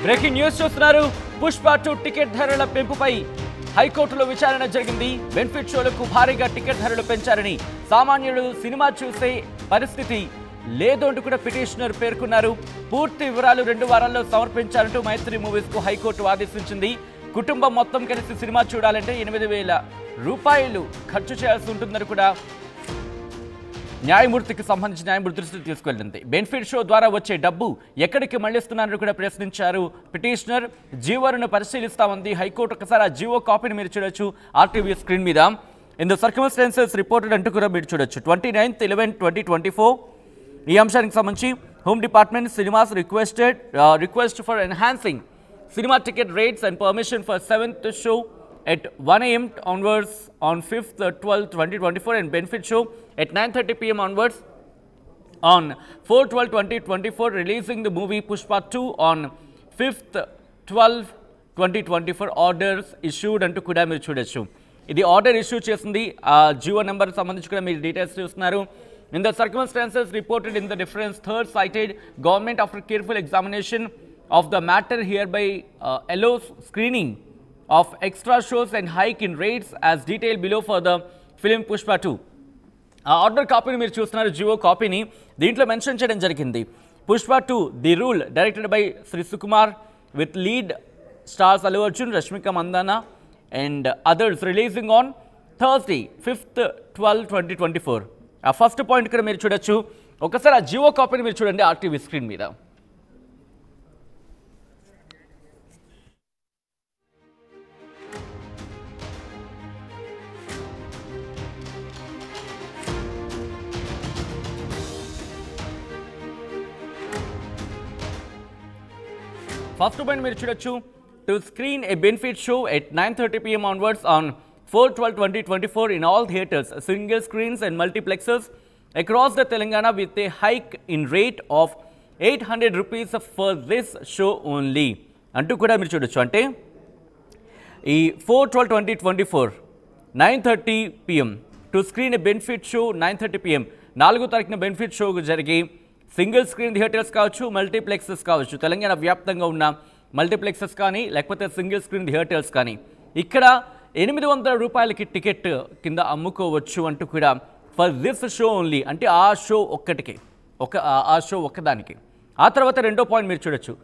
Breaking news చూస్తున్నారు. Pushpa 2 ticket ధరల పెంపుపై హైకోర్టులో విచారణ జరిగింది. బెనిఫిట్ షోలకు భారీగా టికెట్ ధరలు పెంచారని, సామాన్యులు సినిమా చూసే పరిస్థితి లేదు అంటూ కూడా పిటిషనర్ పేర్కొన్నారు. పూర్తి వివరాలు 2 వారాల్లో సమర్పించాలంటూ మైత్రి మూవీస్ కు హైకోర్టు ఆదేశించింది. కుటుంబం మొత్తం కలిసి సినిమా చూడాలంటే 8,000 రూపాయలు ఖర్చు చేయాల్సి ఉంటుందని కూడా న్యాయమూర్తికి సంబంధించి న్యాయమూర్తి దృష్టికి తీసుకెళ్లింది. బెనిఫిట్ షో ద్వారా వచ్చే డబ్బు ఎక్కడికి మళ్లిస్తున్నారని కూడా ప్రశ్నించారు పిటిషనర్. జీవోను పరిశీలిస్తామంది హైకోర్టు. ఒకసారి ఆ జీవో కాపీని మీరు చూడొచ్చు ఆర్టీవీ స్క్రీన్ మీద. ఇన్ ద సర్కమ్స్టాన్సెస్ రిపోర్టెడ్ అంటూ కూడా మీరు చూడొచ్చు. 29/11/2024 ఈ అంశానికి సంబంధించి home department cinemas request for enhancing cinema ticket rates and permission for 7th show at 1 AM onwards on 5th 12/2024 and benefit show at 9:30 PM onwards on 4/12/2024, releasing the movie Pushpa 2 on 5th 12/2024. orders issued అంటూ కూడా మీరు చూడొచ్చు. ఇది order issue చేసింది. Jio number సంబంధించి కూడా మీరు details చూస్తున్నారు. In the circumstances reported in the difference third cited, government after careful examination of the matter hereby allows screening of extra shows and hike in rates as detailed below for the film Pushpa 2. Order కాపీని మీరు చూస్తున్నారు, Jio కాపీని. దీంట్లో mention చేయడం జరిగింది. Pushpa 2 the rule directed by Shri Sukumar with lead stars Allu Arjun, Rashmika Mandanna and others, releasing on Thursday 5th 12/2024. ఆ first point కూడా మీరు చూడొచ్చు. ఒకసారి ఆ జియో కాపీని మీరు చూడండి ఆర్టీవీ స్క్రీన్ మీద. ఫస్ట్ పాయింట్ మీరు చూడొచ్చు. To screen A benefit show at 9:30 PM onwards on 4/12/2024 in all theatres, single screens and multiplexes across the Telangana with a hike in rate of 800 rupees for this show only అంటూ కూడా మీరు చూడొచ్చు. అంటే ఈ 4/12/2024 9:30 PM to screen A benefit show 9:30 PM 4వ తారీఖున benefit show జరిగి single screen theatres కావచ్చు, మల్టీప్లెక్సెస్ కావచ్చు, తెలంగాణ వ్యాప్తంగా ఉన్న మల్టీప్లెక్సెస్ కానీ లేకపోతే సింగిల్ స్క్రీన్ థియేటర్స్ కానీ ఇక్కడ 800 రూపాయలకి టికెట్ కింద అమ్ముకోవచ్చు అంటూ కూడా ఫర్ దిస్ షో ఓన్లీ. అంటే ఆ షో ఒక్కటికి ఆ షో ఒక్కదానికి. ఆ తర్వాత రెండో పాయింట్ మీరు చూడొచ్చు.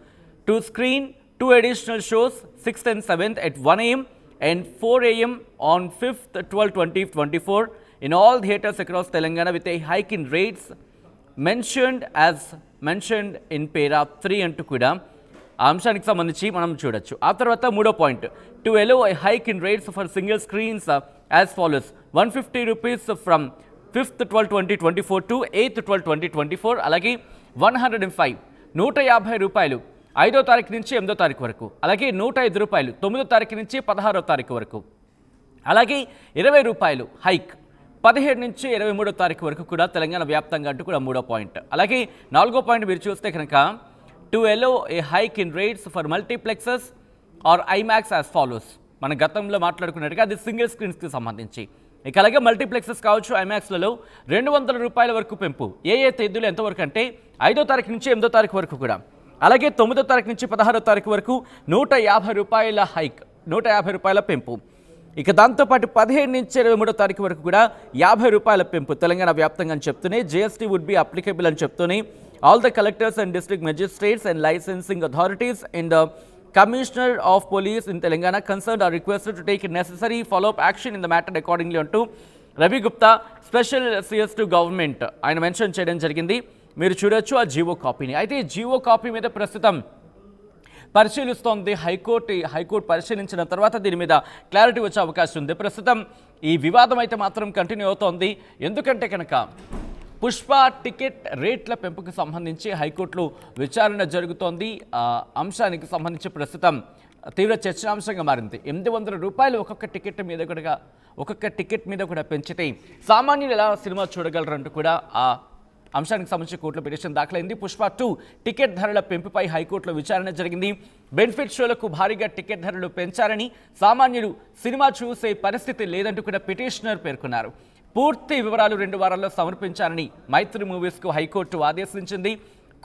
To screen 2 additional shows 6th and 7th at 1 AM and 4 AM on 5th 12/2024 in all theatres across Telangana with a hike in rates mentioned in para 3 అంటూ కూడా ఆ అంశానికి సంబంధించి మనం చూడొచ్చు. ఆ తర్వాత మూడో point to allow a hike in rates for single screens as follows 150 rupees ఫ్రమ్ 5th 12/2024 టు 8th 12/2024. అలాగే 105 150 రూపాయలు 5వ తారీఖు నుంచి 8వ తారీఖు వరకు. అలాగే 105 రూపాయలు 9వ తారీఖు నుంచి 16వ తారీఖు వరకు. అలాగే 20 రూపాయలు హైక్ 17 నుంచి 23వ తారీఖు వరకు కూడా తెలంగాణ వ్యాప్తంగా అంటూ కూడా మూడో పాయింట్. అలాగే 4వ పాయింట్ మీరు చూస్తే కనుక to allow a hike in rates for multiplexes or IMAX as follows. మన గతంలో మాట్లాడుకున్నట్టుగా అది సింగిల్ స్క్రీన్స్కి సంబంధించి. ఇక అలాగే మల్టీప్లెక్సెస్ కావచ్చు, ఐమాక్స్లలో 200 రూపాయల వరకు పెంపు. ఏ తేదీలు ఎంతవరకు అంటే 5వ తారీఖు నుంచి 8వ తారీఖు వరకు కూడా. అలాగే 9వ తారీఖు నుంచి 16వ తారీఖు వరకు 150 రూపాయల హైక్, 150 రూపాయల పెంపు. ఇక దాంతోపాటు 17 నుంచి 23వ తారీఖు వరకు కూడా 50 రూపాయల పెంపు తెలంగాణ వ్యాప్తంగా అని చెప్తూనే జిఎస్టీ వుడ్ బి అప్లికబుల్ అని చెప్తూనే all the collectors and district magistrates and licensing authorities and the commissioner of police in Telangana concerned are requested to take necessary follow up action in the matter accordingly అంటూ Ravi Gupta special CS to government ఆయన mention చేయడం జరిగింది. మీరు చూడొచ్చు ఆ జియో కాపీని. అయితే ఈ జియో కాపీ మీద ప్రస్తుతం పరిశీలిస్తోంది హైకోర్టు పరిశీలించిన తర్వాత దీని మీద క్లారిటీ వచ్చే అవకాశం ఉంది. ప్రస్తుతం ఈ వివాదం అయితే మాత్రం కంటిన్యూ అవుతోంది. ఎందుకంటే కనుక పుష్ప టికెట్ రేట్ల పెంపుకు సంబంధించి హైకోర్టులో విచారణ జరుగుతోంది. అంశానికి సంబంధించి ప్రస్తుతం తీవ్ర చర్చాంశంగా మారింది. 800 రూపాయలు ఒక్కొక్క టికెట్ మీద కూడా పెంచితే సామాన్యులు ఎలా సినిమా చూడగలరంటూ కూడా ఆ అంశానికి సంబంధించి కోర్టులో పిటిషన్ దాఖలైంది. పుష్ప 2 టికెట్ ధరల పెంపుపై హైకోర్టులో విచారణ జరిగింది. బెనిఫిట్ షోలకు భారీగా టికెట్ ధరలు పెంచారని, సామాన్యులు సినిమా చూసే పరిస్థితి లేదంటూ కూడా పిటిషనర్ పేర్కొన్నారు. పూర్తి వివరాలు 2 వారాల్లో సమర్పించాలని మైత్రి మూవీస్కు హైకోర్టు ఆదేశించింది.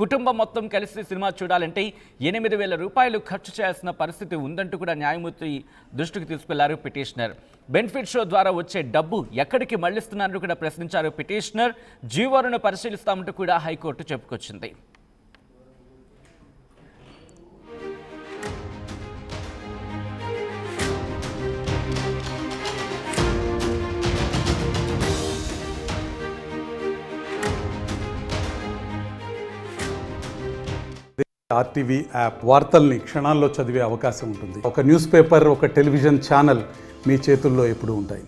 కుటుంబం మొత్తం కలిసి సినిమా చూడాలంటే 8,000 రూపాయలు ఖర్చు చేయాల్సిన పరిస్థితి ఉందంటూ కూడా న్యాయమూర్తి దృష్టికి తీసుకెళ్లారు పిటిషనర్. బెనిఫిట్ షో ద్వారా వచ్చే డబ్బు ఎక్కడికి మళ్లిస్తున్నారని కూడా ప్రశ్నించారు పిటిషనర్. జీవోలను పరిశీలిస్తామంటూ కూడా హైకోర్టు చెప్పుకొచ్చింది. ఆర్టీవీ యాప్ వార్తల్ని క్షణాల్లో చదివే అవకాశం ఉంటుంది. ఒక న్యూస్ పేపర్, ఒక టెలివిజన్ ఛానల్ మీ చేతుల్లో ఎప్పుడూ ఉంటాయి.